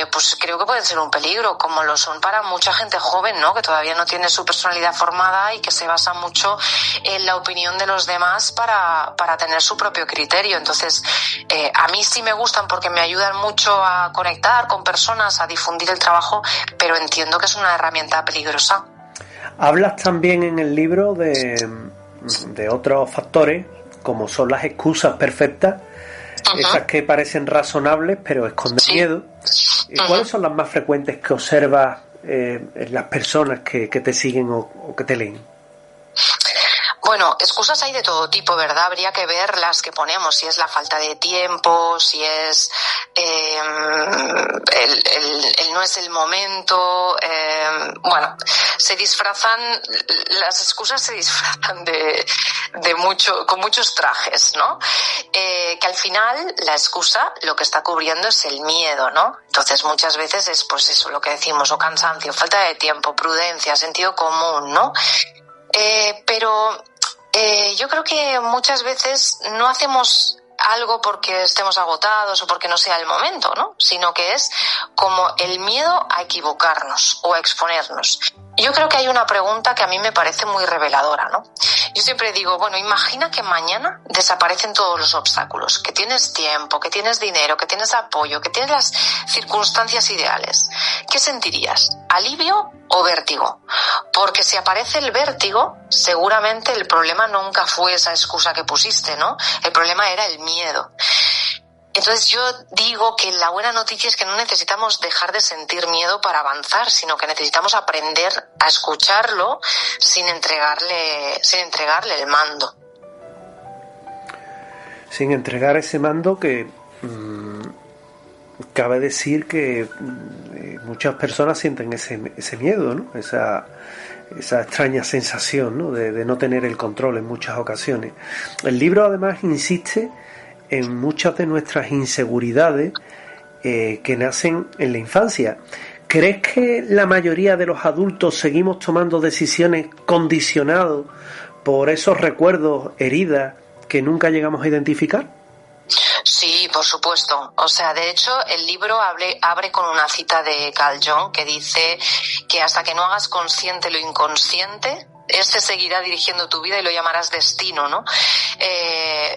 pues creo que pueden ser un peligro, como lo son para mucha gente joven, ¿no? Que todavía no tiene su personalidad formada y que se basa mucho en la opinión de los demás para tener su propio criterio. Entonces, a mí sí me gustan porque me ayudan mucho a conectar con personas, a difundir el trabajo, pero entiendo que es una herramienta peligrosa. Hablas también en el libro de otros factores, como son las excusas perfectas, esas que parecen razonables pero esconden miedo. ¿Cuáles son las más frecuentes que observas en las personas que te siguen o que te leen? Bueno, excusas hay de todo tipo, ¿verdad? Habría que ver las que ponemos, si es la falta de tiempo, si es el no es el momento. Las excusas se disfrazan con muchos trajes, ¿no? Que al final la excusa lo que está cubriendo es el miedo, ¿no? Entonces muchas veces es pues eso, lo que decimos, o cansancio, falta de tiempo, prudencia, sentido común, ¿no? Pero yo creo que muchas veces no hacemos algo porque estemos agotados o porque no sea el momento, ¿no? Sino que es como el miedo a equivocarnos o a exponernos. Yo creo que hay una pregunta que a mí me parece muy reveladora, ¿no? Yo siempre digo, imagina que mañana desaparecen todos los obstáculos, que tienes tiempo, que tienes dinero, que tienes apoyo, que tienes las circunstancias ideales. ¿Qué sentirías? ¿Alivio o vértigo? Porque si aparece el vértigo, seguramente el problema nunca fue esa excusa que pusiste, ¿no? El problema era el miedo. Entonces yo digo que la buena noticia es que no necesitamos dejar de sentir miedo para avanzar, sino que necesitamos aprender a escucharlo sin entregarle el mando. Sin entregar ese mando que cabe decir que muchas personas sienten ese miedo, ¿no? Esa extraña sensación, ¿no? De no tener el control en muchas ocasiones. El libro además insiste en muchas de nuestras inseguridades que nacen en la infancia. ¿Crees que la mayoría de los adultos seguimos tomando decisiones condicionados por esos recuerdos, heridas que nunca llegamos a identificar? Sí, por supuesto. O sea, de hecho, el libro abre con una cita de Carl Jung que dice que hasta que no hagas consciente lo inconsciente, ese seguirá dirigiendo tu vida y lo llamarás destino, ¿no?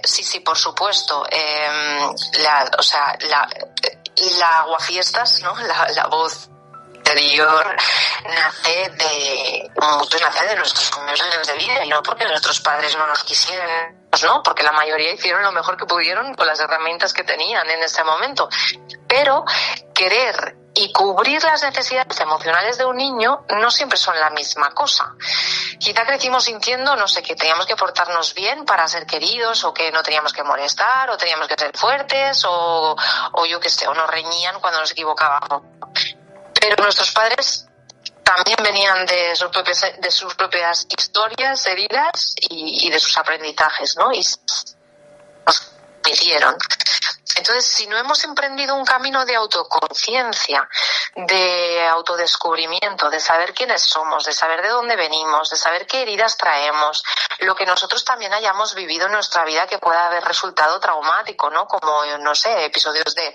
Sí, por supuesto. La aguafiestas, ¿no? La voz interior nace de nuestros primeros años de vida, y no porque nuestros padres no nos quisieran, ¿no? Porque la mayoría hicieron lo mejor que pudieron con las herramientas que tenían en ese momento. Pero querer y cubrir las necesidades emocionales de un niño no siempre son la misma cosa. Quizá crecimos sintiendo, no sé, que teníamos que portarnos bien para ser queridos, o que no teníamos que molestar, o teníamos que ser fuertes, o yo qué sé, o nos reñían cuando nos equivocábamos. Pero nuestros padres también venían de sus propias historias, heridas y de sus aprendizajes, ¿no? Y nos hicieron. Entonces, si no hemos emprendido un camino de autoconciencia, de autodescubrimiento, de saber quiénes somos, de saber de dónde venimos, de saber qué heridas traemos, lo que nosotros también hayamos vivido en nuestra vida que pueda haber resultado traumático, ¿no? Como, no sé, episodios de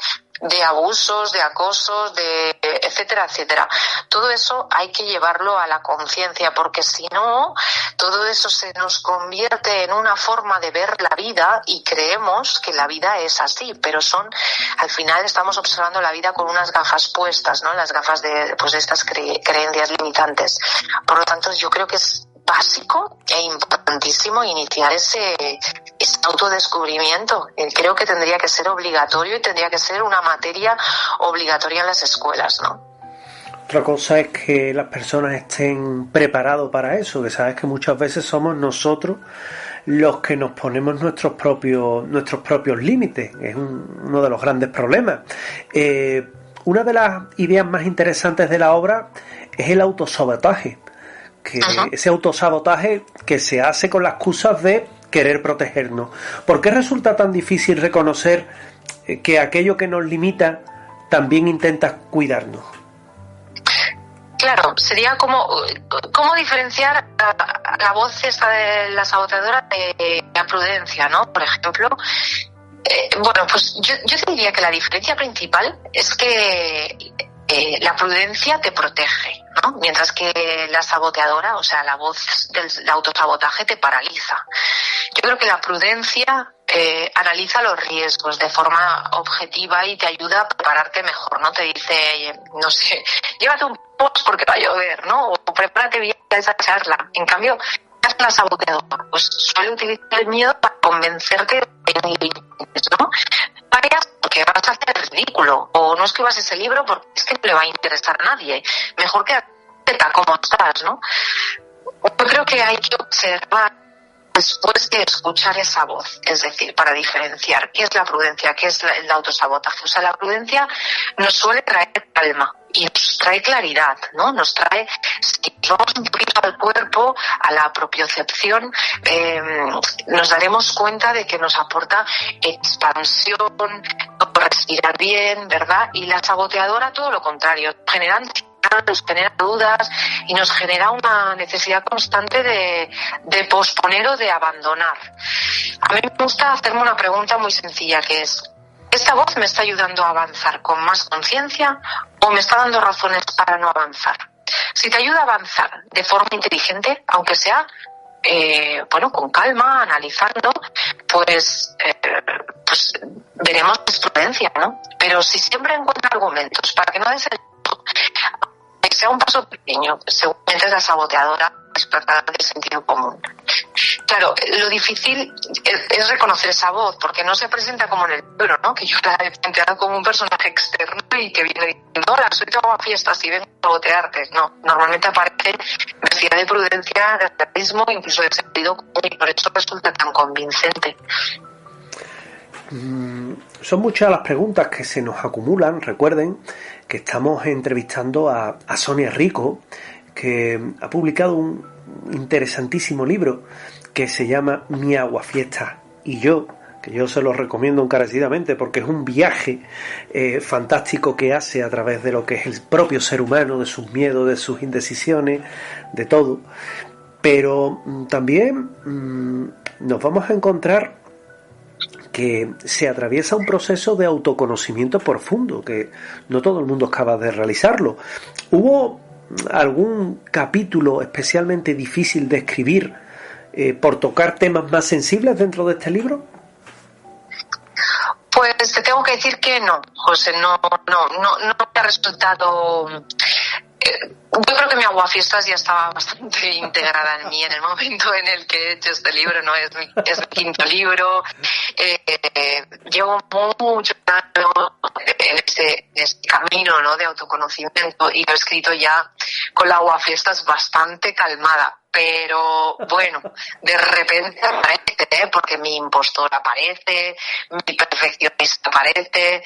abusos, de acosos, de etcétera, etcétera. Todo eso hay que llevarlo a la conciencia, porque si no, todo eso se nos convierte en una forma de ver la vida y creemos que la vida es así, pero al final estamos observando la vida con unas gafas puestas, ¿no? Las gafas de estas creencias limitantes. Por lo tanto, yo creo que es básico e importantísimo iniciar ese autodescubrimiento. Creo que tendría que ser obligatorio y tendría que ser una materia obligatoria en las escuelas, ¿no? Otra cosa es que las personas estén preparados para eso, que sabes que muchas veces somos nosotros los que nos ponemos nuestros propios límites. Es uno de los grandes problemas. Una de las ideas más interesantes de la obra es el autosabotaje. Ese autosabotaje que se hace con las excusas de querer protegernos. ¿Por qué resulta tan difícil reconocer que aquello que nos limita también intenta cuidarnos? Claro, sería como cómo diferenciar la voz esta de la saboteadora de la prudencia, ¿no? Por ejemplo, pues yo te diría que la diferencia principal es que la prudencia te protege, ¿no? Mientras que la saboteadora, o sea, la voz del autosabotaje te paraliza. Yo creo que la prudencia analiza los riesgos de forma objetiva y te ayuda a prepararte mejor, ¿no? Te dice, no sé, llévate un post porque va a llover, ¿no? O prepárate bien a esa charla. En cambio, ¿qué hace la saboteadora? Pues suele utilizar el miedo para convencerte de ¿no? Vayas porque vas a hacer el ridículo, o no escribas ese libro porque es que no le va a interesar a nadie. Mejor que como estás, ¿no? Yo creo que hay que observar después de escuchar esa voz, es decir, para diferenciar qué es la prudencia, qué es el autosabotaje. O sea, la prudencia nos suele traer calma y nos trae claridad, ¿no? Nos trae, si vamos un poquito al cuerpo, a la propiocepción, nos daremos cuenta de que nos aporta expansión, respirar bien, ¿verdad? Y la saboteadora todo lo contrario, nos genera dudas y nos genera una necesidad constante de posponer o de abandonar. A mí me gusta hacerme una pregunta muy sencilla, que es: ¿esta voz me está ayudando a avanzar con más conciencia o me está dando razones para no avanzar? Si te ayuda a avanzar de forma inteligente, aunque sea con calma, analizando, pues veremos prudencia, ¿no? Pero si siempre encuentra argumentos para que no des el que sea un paso pequeño, seguramente es la saboteadora despertada del sentido común. Claro, lo difícil es reconocer esa voz, porque no se presenta como en el libro, ¿no? Que yo la he planteado como un personaje externo y que viene diciendo: hola, soy tu aguafiestas y vengo a sabotearte. No, normalmente aparece vestida de prudencia, de realismo, incluso de sentido común, y por eso resulta tan convincente. Son muchas las preguntas que se nos acumulan. Recuerden que estamos entrevistando a Sonia Rico, que ha publicado un interesantísimo libro que se llama Mi aguafiestas y yo, que yo se lo recomiendo encarecidamente porque es un viaje fantástico que hace a través de lo que es el propio ser humano, de sus miedos, de sus indecisiones, de todo. Pero también nos vamos a encontrar que se atraviesa un proceso de autoconocimiento profundo, que no todo el mundo es capaz de realizarlo. Hubo algún capítulo especialmente difícil de escribir por tocar temas más sensibles dentro de este libro? Pues te tengo que decir que no, José, no me ha resultado. Yo creo que mi aguafiestas ya estaba bastante integrada en mí en el momento en el que he hecho este libro, ¿no? Es mi quinto libro. Llevo muchos años en este camino, ¿no?, de autoconocimiento, y lo he escrito ya con la aguafiestas bastante calmada. Pero bueno, de repente aparece, porque mi impostor aparece, mi perfeccionista aparece.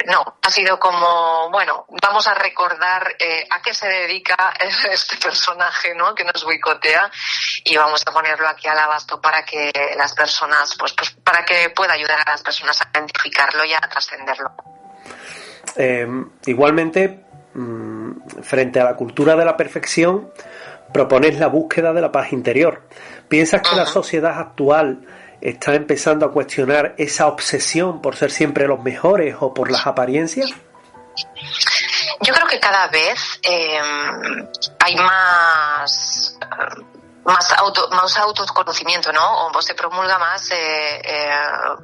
No, ha sido como, bueno, vamos a recordar a qué se dedica este personaje, ¿no?, que nos boicotea, y vamos a ponerlo aquí al abasto para que las personas, pues para que pueda ayudar a las personas a identificarlo y a trascenderlo. Igualmente, frente a la cultura de la perfección, propones la búsqueda de la paz interior. ¿Piensas que la sociedad actual está empezando a cuestionar esa obsesión por ser siempre los mejores o por las apariencias? Yo creo que cada vez hay más autoconocimiento, ¿no? O se promulga más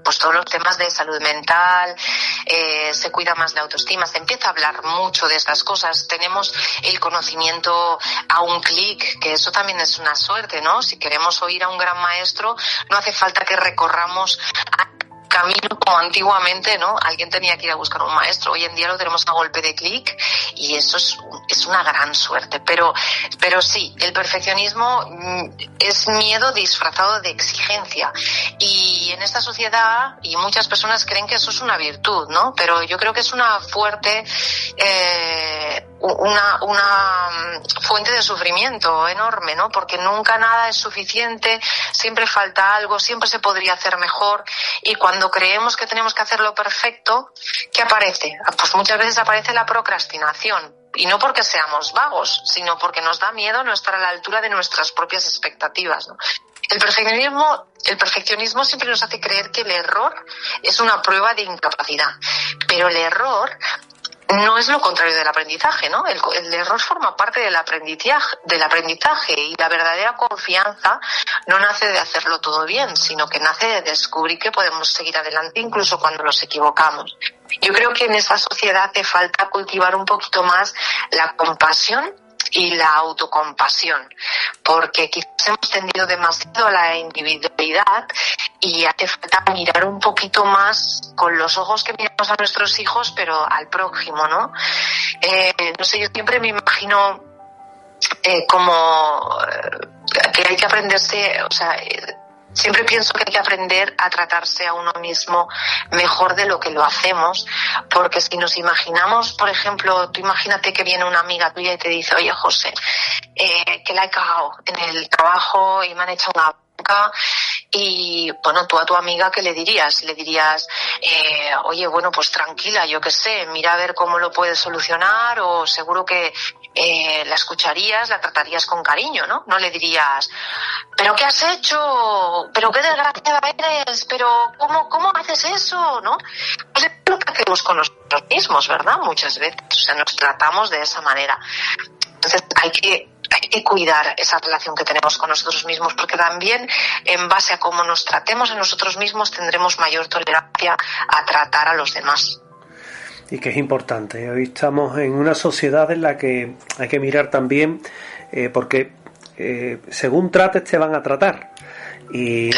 pues todos los temas de salud mental, se cuida más la autoestima, se empieza a hablar mucho de estas cosas. Tenemos el conocimiento a un clic, que eso también es una suerte, ¿no? Si queremos oír a un gran maestro, no hace falta que recorramos camino como antiguamente, ¿no? Alguien tenía que ir a buscar un maestro. Hoy en día lo tenemos a golpe de clic, y eso es una gran suerte. Pero sí, el perfeccionismo es miedo disfrazado de exigencia. Y en esta sociedad, y muchas personas creen que eso es una virtud, ¿no? Pero yo creo que es una fuerte, una fuente de sufrimiento enorme, ¿no? Porque nunca nada es suficiente, siempre falta algo, siempre se podría hacer mejor, y cuando creemos que tenemos que hacerlo perfecto, ¿qué aparece? Pues muchas veces aparece la procrastinación, y no porque seamos vagos, sino porque nos da miedo no estar a la altura de nuestras propias expectativas, ¿no? El perfeccionismo siempre nos hace creer que el error es una prueba de incapacidad, pero el error no es lo contrario del aprendizaje, ¿no? El error forma parte del aprendizaje, y la verdadera confianza no nace de hacerlo todo bien, sino que nace de descubrir que podemos seguir adelante incluso cuando nos equivocamos. Yo creo que en esta sociedad hace falta cultivar un poquito más la compasión y la autocompasión, porque quizás hemos tendido demasiado a la individualidad, y hace falta mirar un poquito más con los ojos que miramos a nuestros hijos, pero al prójimo, ¿no? No sé, yo siempre me imagino como que hay que aprenderse, o sea, siempre pienso que hay que aprender a tratarse a uno mismo mejor de lo que lo hacemos, porque si nos imaginamos, por ejemplo, tú imagínate que viene una amiga tuya y te dice: oye, José, que la he cagado en el trabajo y me han echado una bronca. Y bueno, tú a tu amiga, ¿qué le dirías? Le dirías, oye, bueno, pues tranquila, yo qué sé, mira a ver cómo lo puedes solucionar, o seguro que la escucharías, la tratarías con cariño, ¿no? No le dirías, ¿pero qué has hecho? ¿Pero qué desgraciada eres? ¿Pero cómo haces eso? ¿No? Pues es lo que hacemos con nosotros mismos, ¿verdad? Muchas veces, o sea, nos tratamos de esa manera. Entonces hay que cuidar esa relación que tenemos con nosotros mismos, porque también en base a cómo nos tratemos a nosotros mismos tendremos mayor tolerancia a tratar a los demás. Y que es importante. Hoy estamos en una sociedad en la que hay que mirar también, porque según trates te van a tratar. Y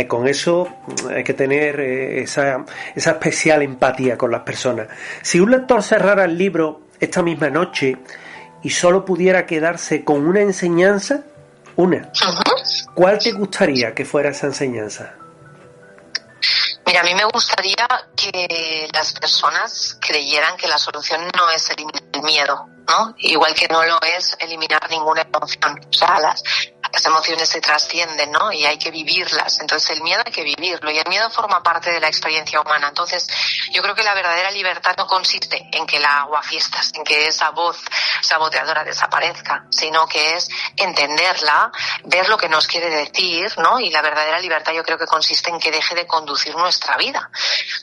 con eso hay que tener esa especial empatía con las personas. Si un lector cerrara el libro esta misma noche y solo pudiera quedarse con una enseñanza, ¿cuál te gustaría que fuera esa enseñanza? Mira, a mí me gustaría que las personas creyeran que la solución no es eliminar el miedo, ¿no? Igual que no lo es eliminar ninguna emoción. O sea, las emociones se trascienden, ¿no? Y hay que vivirlas. Entonces el miedo hay que vivirlo, y el miedo forma parte de la experiencia humana. Entonces yo creo que la verdadera libertad no consiste en que la aguafiestas, en que esa voz saboteadora desaparezca, sino que es entenderla, ver lo que nos quiere decir, ¿no? Y la verdadera libertad yo creo que consiste en que deje de conducir nuestra vida.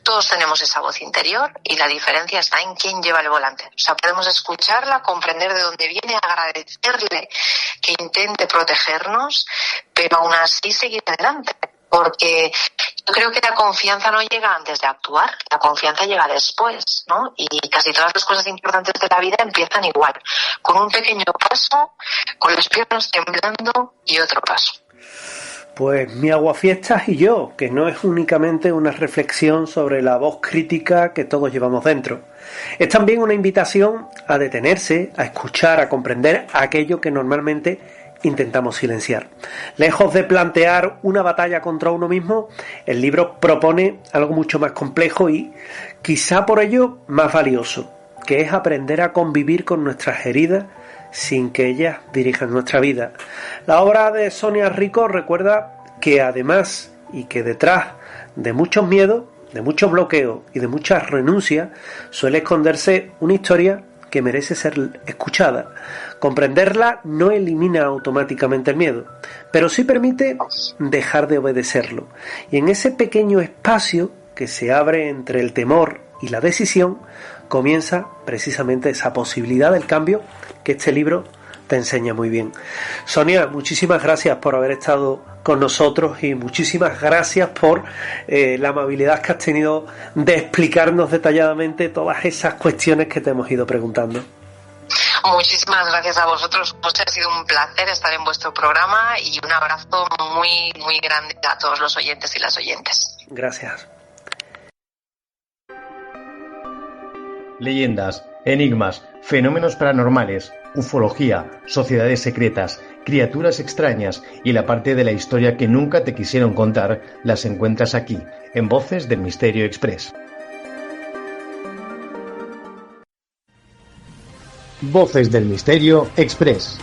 Todos tenemos esa voz interior y la diferencia está en quién lleva el volante. O sea, podemos escucharla, comprender de dónde viene, agradecerle que intente protegernos, pero aún así seguir adelante. Porque yo creo que la confianza no llega antes de actuar, la confianza llega después, ¿no? Y casi todas las cosas importantes de la vida empiezan igual, con un pequeño paso, con las piernas temblando y otro paso. Pues mi aguafiestas y yo, que no es únicamente una reflexión sobre la voz crítica que todos llevamos dentro. Es también una invitación a detenerse, a escuchar, a comprender aquello que normalmente intentamos silenciar. Lejos de plantear una batalla contra uno mismo, el libro propone algo mucho más complejo y quizá por ello más valioso, que es aprender a convivir con nuestras heridas sin que ellas dirijan nuestra vida. La obra de Sonia Rico recuerda que además y que detrás de muchos miedos, de muchos bloqueos y de muchas renuncias suele esconderse una historia que merece ser escuchada. Comprenderla no elimina automáticamente el miedo, pero sí permite dejar de obedecerlo. Y en ese pequeño espacio que se abre entre el temor y la decisión, comienza precisamente esa posibilidad del cambio que este libro te enseña muy bien. Sonia, muchísimas gracias por haber estado con nosotros y muchísimas gracias por la amabilidad que has tenido de explicarnos detalladamente todas esas cuestiones que te hemos ido preguntando. Muchísimas gracias a vosotros. Ha sido un placer estar en vuestro programa y un abrazo muy, muy grande a todos los oyentes y las oyentes. Gracias. Leyendas, enigmas, fenómenos paranormales, ufología, sociedades secretas, criaturas extrañas y la parte de la historia que nunca te quisieron contar las encuentras aquí, en Voces del Misterio Express. Voces del Misterio Express.